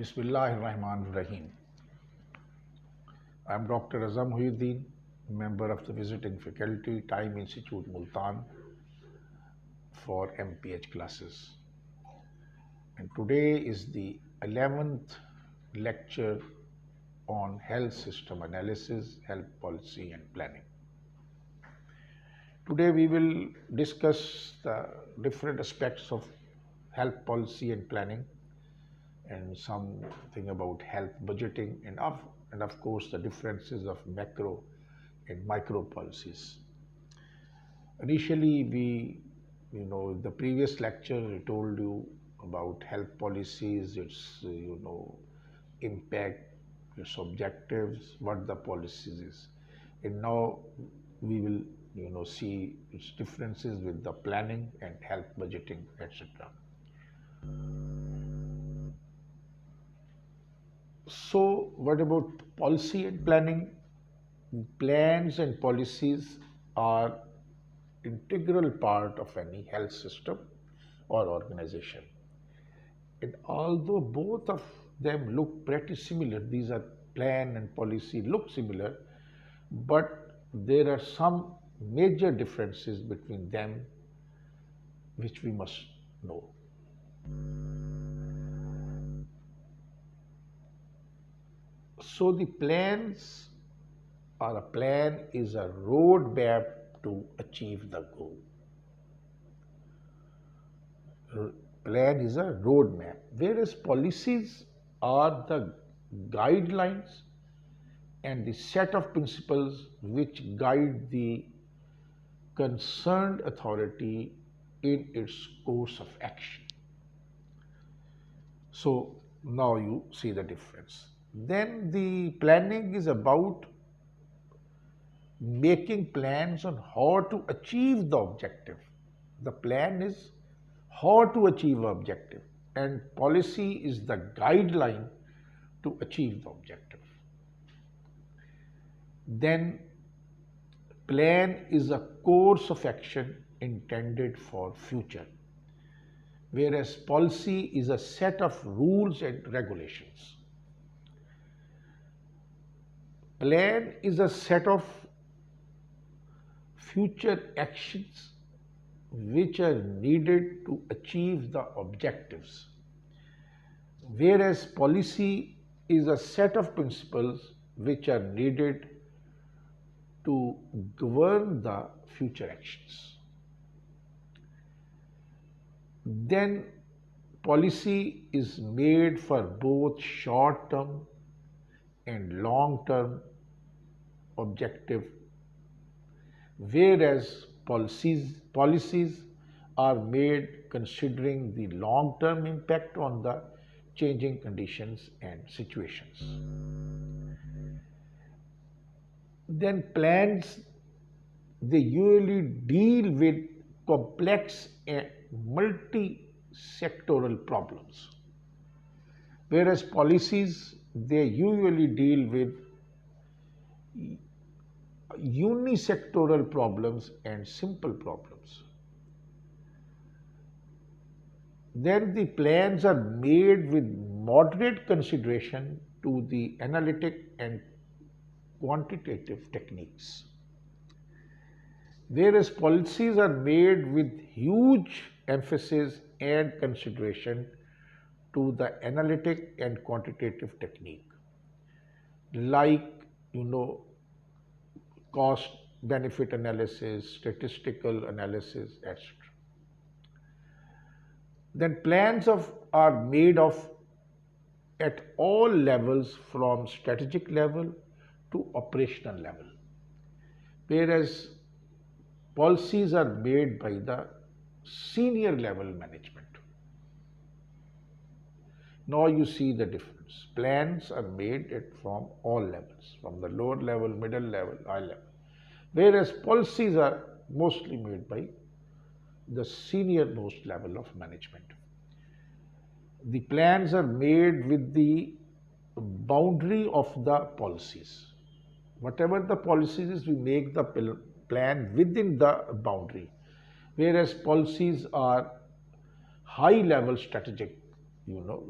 Bismillahirrahmanirrahim. I am Dr. Azam Muhyiddin, member of the visiting faculty, Time Institute Multan for MPH classes. And today is the 11th lecture on health system analysis, health policy and planning. Today we will discuss the different aspects of health policy and planning and something about health budgeting and of course the differences of macro and micro policies. Initially, the previous lecture I told you about health policies, its impact, its objectives, what the policies is. And now we will, see its differences with the planning and health budgeting, etc. So, what about policy and planning? Plans and policies are integral part of any health system or organization. And although both of them look pretty similar, these are plan and policy look similar, but there are some major differences between them which we must know. So the plans or a plan is a roadmap to achieve the goal. Plan is a roadmap, whereas policies are the guidelines and the set of principles which guide the concerned authority in its course of action. So now you see the difference. Then the planning is about making plans on how to achieve the objective. The plan is how to achieve the objective, and policy is the guideline to achieve the objective. Then plan is a course of action intended for future, whereas policy is a set of rules and regulations. Plan is a set of future actions which are needed to achieve the objectives, whereas policy is a set of principles which are needed to govern the future actions. Then policy is made for both short term and long term objective, whereas policies are made considering the long term impact on the changing conditions and situations. Then plans, they usually deal with complex and multi-sectoral problems, whereas policies, they usually deal with unisectoral problems and simple problems. Then the plans are made with moderate consideration to the analytic and quantitative techniques, whereas policies are made with huge emphasis and consideration to the analytic and quantitative technique, like cost benefit analysis, statistical analysis, etc. Then plans are made of at all levels from strategic level to operational level, whereas policies are made by the senior level management. Now you see the difference. Plans are made from all levels, from the lower level, middle level, high level, whereas policies are mostly made by the senior most level of management. The plans are made with the boundary of the policies. Whatever the policies is, we make the plan within the boundary, whereas policies are high level strategic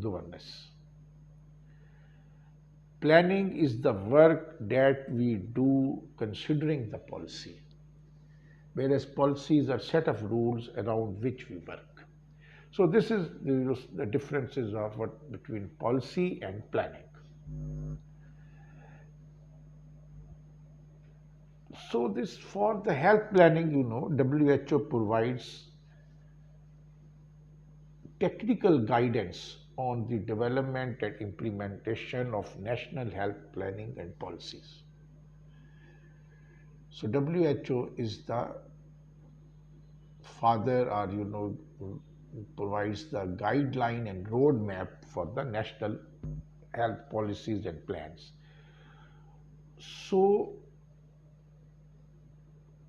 governance. Planning is the work that we do considering the policy, whereas policies are set of rules around which we work. So this is the differences of what between policy and planning. So this for the health planning, WHO provides technical guidance on the development and implementation of national health planning and policies. So WHO is the father, or provides the guideline and roadmap for the national health policies and plans. So,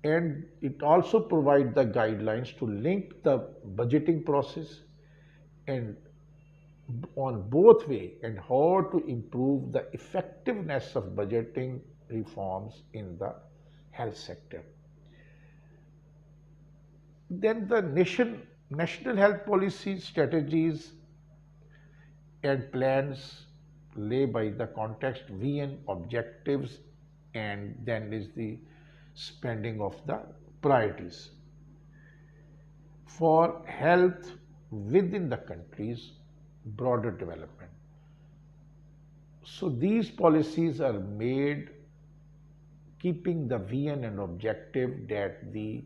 and it also provides the guidelines to link the budgeting process and on both way, and how to improve the effectiveness of budgeting reforms in the health sector. Then the national health policies, strategies and plans lay by the context, VN objectives, and then is the spending of the priorities for health within the country's broader development. So these policies are made keeping the VN and objective that the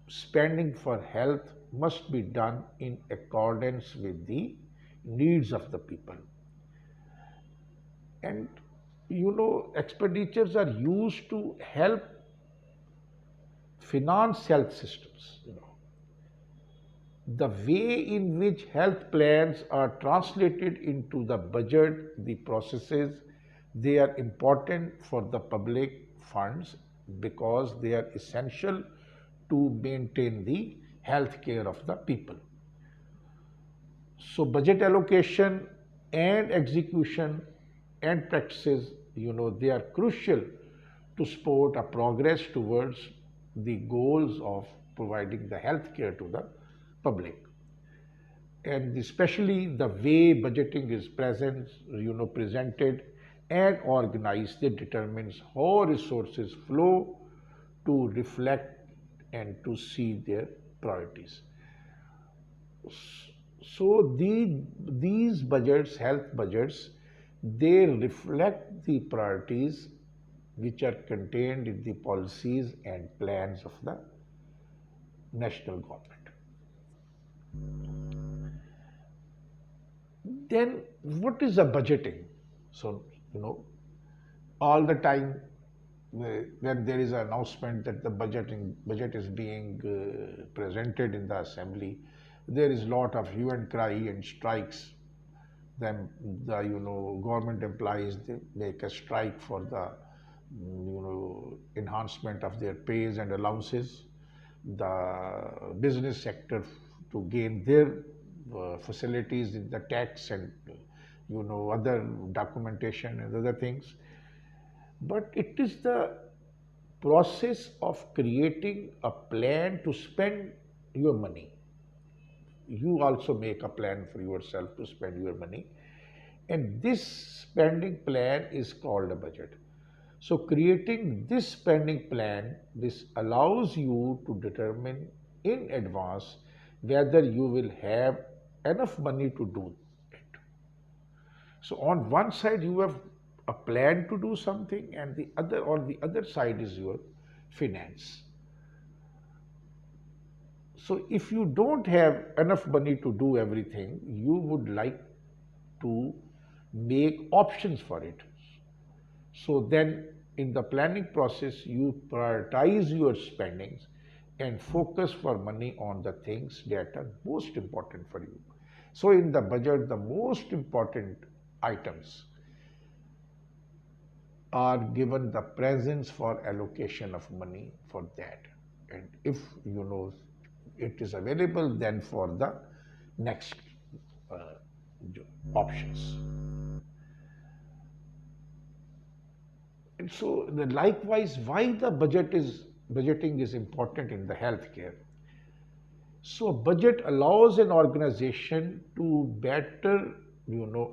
spending for health must be done in accordance with the needs of the people. And expenditures are used to help finance health systems. The way in which health plans are translated into the budget, the processes, they are important for the public funds because they are essential to maintain the health care of the people. So budget allocation and execution and practices, they are crucial to support a progress towards the goals of providing the health care to the public. And especially the way budgeting is presented and organized, it determines how resources flow to reflect and to see their priorities. So these budgets, health budgets, they reflect the priorities which are contained in the policies and plans of the national government. Then what is the budgeting? So, all the time when there is an announcement that the budget is being presented in the assembly, there is lot of hue and cry and strikes. Then the government employees, they make a strike for the enhancement of their pays and allowances. The business sector to gain their facilities in the tax and other documentation and other things. But it is the process of creating a plan to spend your money. You also make a plan for yourself to spend your money, and this spending plan is called a budget. So creating this spending plan, this allows you to determine in advance whether you will have enough money to do it. So on one side you have a plan to do something, and the other side is your finance. So if you don't have enough money to do everything, you would like to make options for it. So then in the planning process, you prioritize your spendings and focus for money on the things that are most important for you. So in the budget, the most important items are given the presence for allocation of money for that. And if it is available, then for the next uh, options. And so likewise, why the budgeting is important in the healthcare. So budget allows an organization to better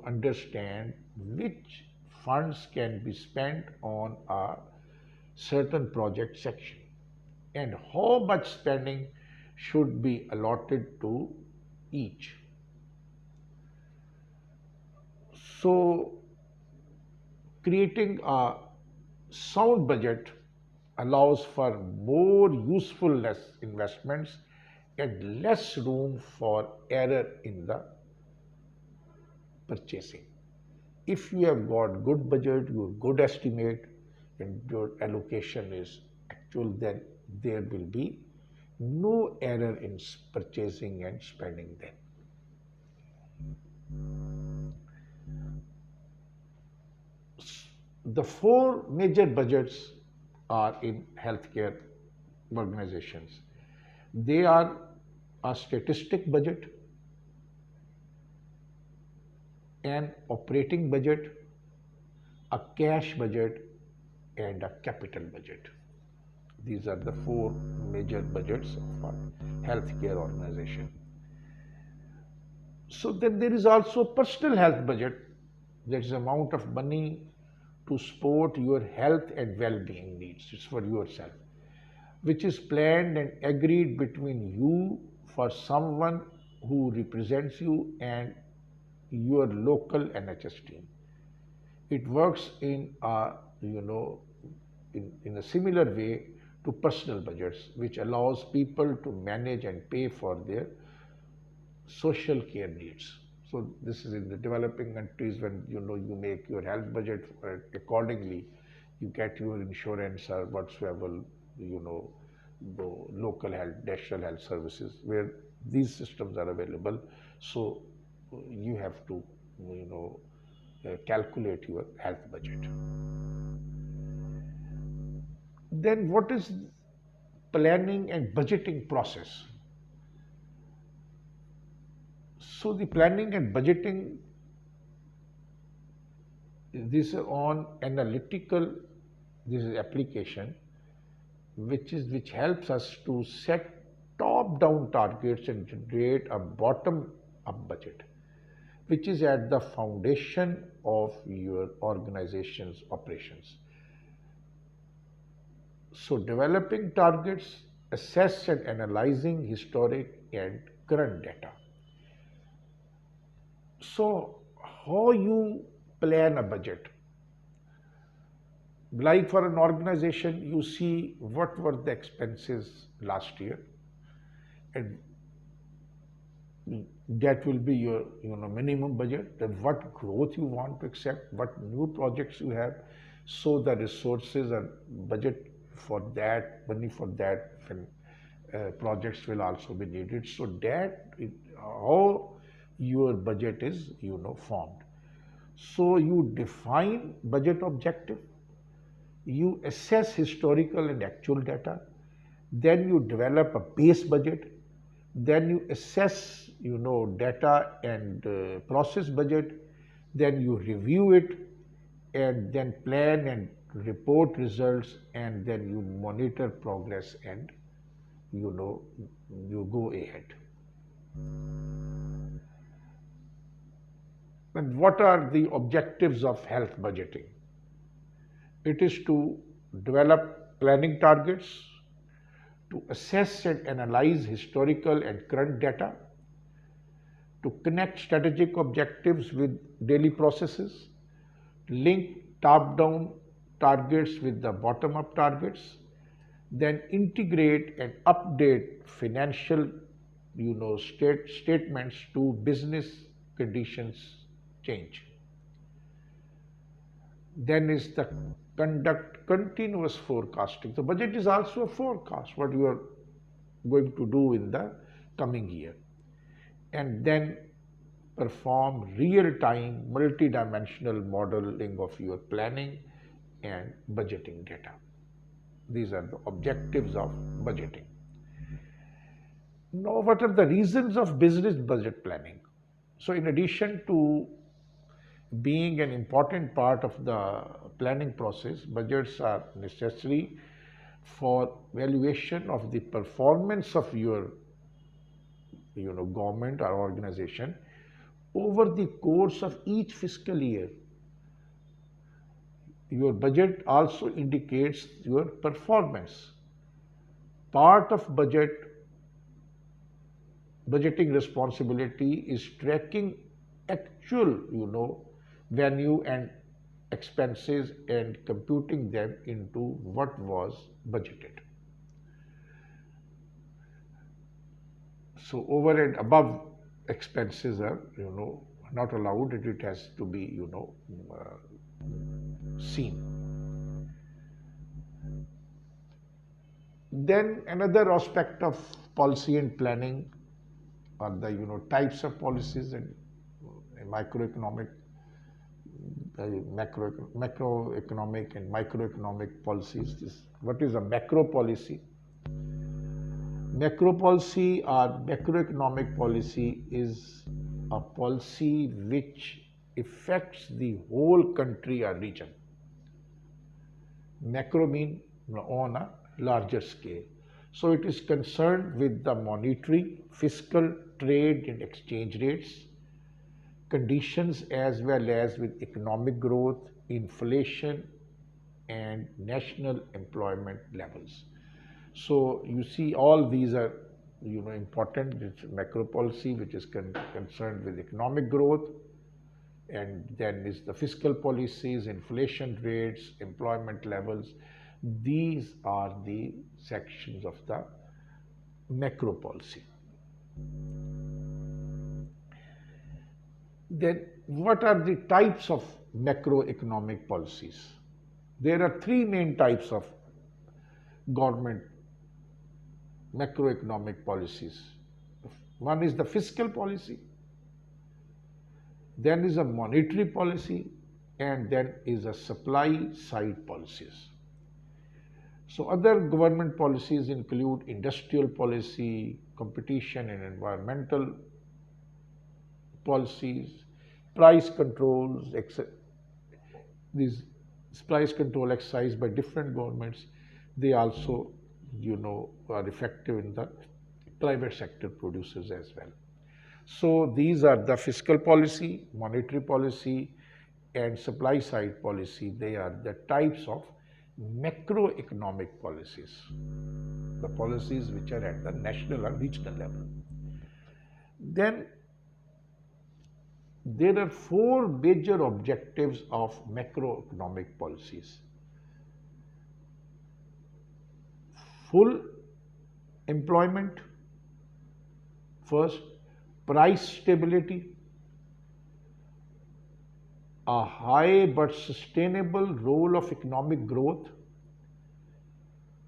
understand which funds can be spent on a certain project section and how much spending should be allotted to each. So, creating a sound budget allows for more usefulness investments and less room for error in the purchasing. If you have got good budget, your good estimate, and your allocation is actual, then there will be no error in purchasing and spending them. The four major budgets are in healthcare organizations. They are a statistic budget, an operating budget, a cash budget, and a capital budget. These are the four major budgets of a healthcare organization. So then there is also personal health budget. That is the amount of money to support your health and well-being needs. It's for yourself, which is planned and agreed between you for someone who represents you and your local NHS team. It works in a in a similar way to personal budgets, which allows people to manage and pay for their social care needs. So this is in the developing countries when you make your health budget accordingly, you get your insurance or whatsoever you know the local health, national health services where these systems are available. So you have to calculate your health budget. Then what is planning and budgeting process? So the planning and budgeting, this is on analytical, this is application, which helps us to set top-down targets and generate a bottom-up budget, which is at the foundation of your organization's operations. So developing targets, assess and analyzing historic and current data. So how you plan a budget? Like for an organization, you see what were the expenses last year, and that will be your minimum budget. Then what growth you want to accept, what new projects you have, so the resources and budget for that, money for that projects will also be needed. So how your budget is formed. So you define budget objective, you assess historical and actual data, then you develop a base budget, then you assess data and process budget, then you review it, and then plan and report results, and then you monitor progress, and you go ahead. And what are the objectives of health budgeting? It is to develop planning targets, to assess and analyze historical and current data, to connect strategic objectives with daily processes, link top-down targets with the bottom-up targets, then integrate and update financial statements to business conditions change. Then is the conduct continuous forecasting. The budget is also a forecast, what you are going to do in the coming year. And then perform real-time multi-dimensional modeling of your planning and budgeting data. These are the objectives of budgeting. Now, what are the reasons of business budget planning? So in addition to being an important part of the planning process, budgets are necessary for valuation of the performance of your government or organization over the course of each fiscal year. Your budget also indicates your performance. Part of budgeting responsibility is tracking actual, value and expenses and computing them into what was budgeted. So over and above expenses are, not allowed. It has to be, seen. Then another aspect of policy and planning are the, types of policies and microeconomic, macroeconomic and microeconomic policies. What is a macro policy? Macro policy or macroeconomic policy is a policy which affects the whole country or region. Macro mean on a larger scale. So it is concerned with the monetary, fiscal, trade and exchange rates, conditions as well as with economic growth, inflation and national employment levels. So you see all these are important. It's macro policy which is concerned with economic growth, and then is the fiscal policies, inflation rates, employment levels. These are the sections of the macro policy. Then what are the types of macroeconomic policies? There are three main types of government macroeconomic policies. One is the fiscal policy, then is a monetary policy, and then is a supply side policies. So other government policies include industrial policy, competition and environmental policies, price controls, these price control exercised by different governments. They also, are effective in the private sector producers as well. So these are the fiscal policy, monetary policy, and supply side policy. They are the types of macroeconomic policies, the policies which are at the national or regional level. Then there are four major objectives of macroeconomic policies. Full employment, first, price stability, a high but sustainable role of economic growth,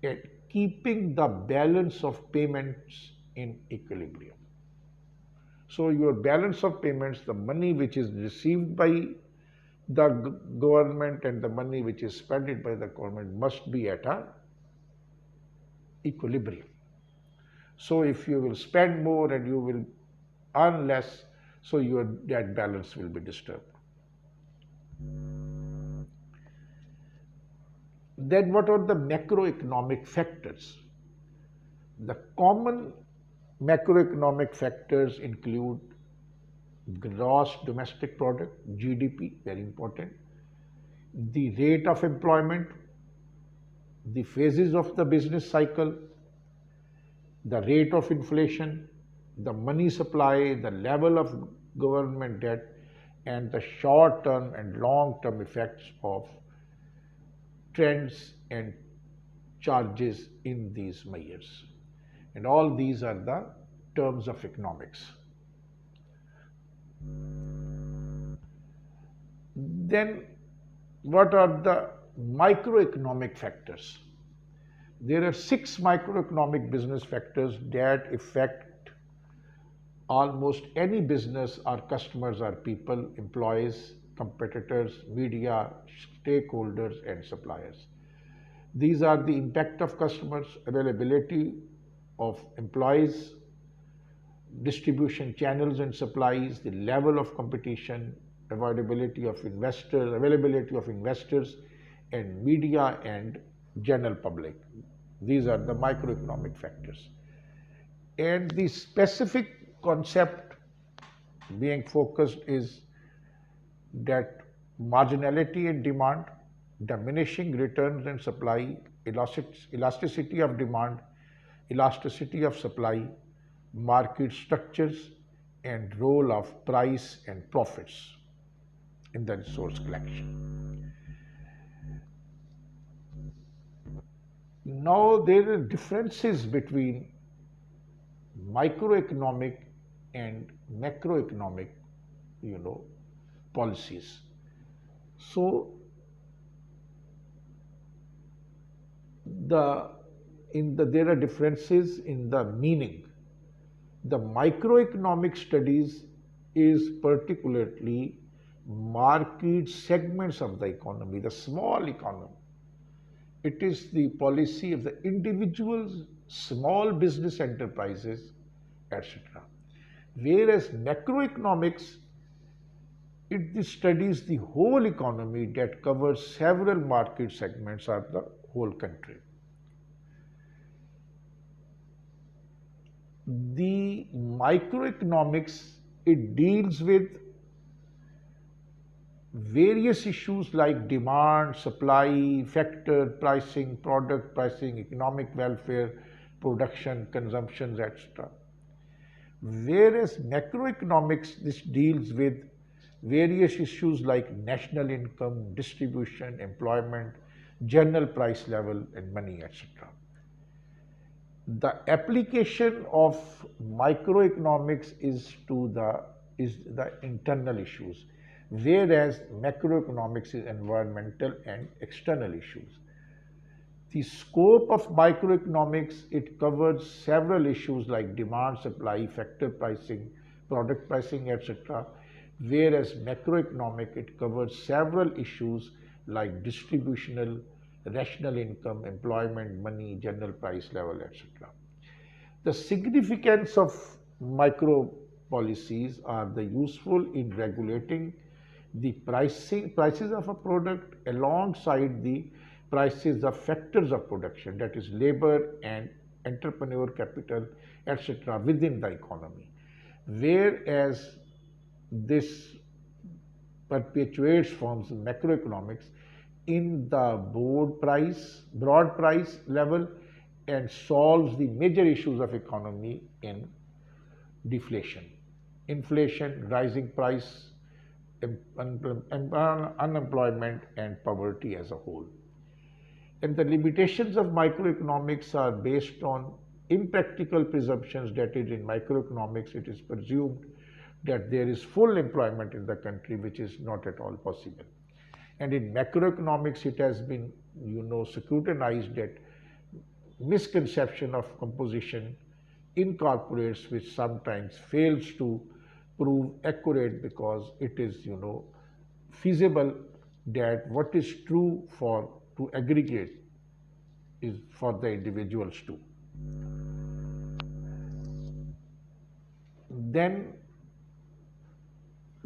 and keeping the balance of payments in equilibrium. So your balance of payments, the money which is received by the government and the money which is spent by the government must be at a equilibrium. So if you will spend more and you will earn less, so that balance will be disturbed. Then what are the macroeconomic factors? The common macroeconomic factors include gross domestic product, GDP, very important, the rate of employment, the phases of the business cycle, the rate of inflation, the money supply, the level of government debt, and the short-term and long-term effects of trends and charges in these measures. And all these are the terms of economics. Then what are the microeconomic factors? There are 6 microeconomic business factors that affect almost any business. Our customers are people, employees, competitors, media, stakeholders, and suppliers. These are the impact of customers, availability of employees, distribution channels and supplies, the level of competition, availability of investors, and media and general public. These are the microeconomic factors. And the specific concept being focused is that marginality and demand, diminishing returns and supply, elasticity of demand, elasticity of supply, market structures, and role of price and profits in the resource collection. Now there are differences between microeconomic and macroeconomic, you know, policies. So the there are differences in the meaning. The microeconomic studies is particularly market segments of the economy, the small economy. It is the policy of the individuals, small business enterprises, etc. Whereas macroeconomics, it studies the whole economy that covers several market segments of the whole country. The microeconomics, it deals with various issues like demand, supply, factor pricing, product pricing, economic welfare, production, consumptions, etc. Whereas macroeconomics, this deals with various issues like national income, distribution, employment, general price level, and money, etc. The application of microeconomics is the internal issues, whereas macroeconomics is environmental and external issues. The scope of microeconomics, it covers several issues like demand, supply, factor pricing, product pricing, etc. Whereas macroeconomic, it covers several issues like distributional, rational income, employment, money, general price level, etc. The significance of micro policies are the useful in regulating the prices of a product alongside the prices of factors of production, that is labor and entrepreneur capital, etc. within the economy. Whereas this perpetuates forms of macroeconomics in the broad price level, and solves the major issues of economy in deflation, inflation, rising price, unemployment, and poverty as a whole. And the limitations of microeconomics are based on impractical presumptions. That is, in microeconomics, it is presumed that there is full employment in the country, which is not at all possible. And in macroeconomics, it has been, scrutinized that misconception of composition incorporates, which sometimes fails to prove accurate, because it is, feasible that what is true for to aggregate is for the individuals too. Then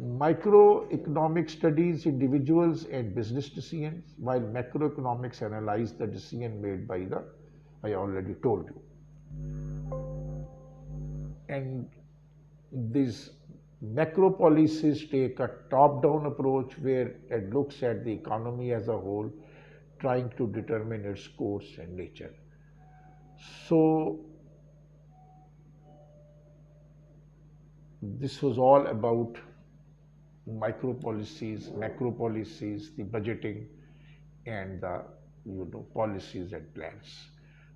microeconomic studies individuals and business decisions, while macroeconomics analyze the decision made by the, I already told you. And these macro policies take a top-down approach where it looks at the economy as a whole, trying to determine its course and nature. So this was all about micro policies, macro policies, the budgeting, and the policies and plans.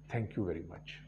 Thank you very much.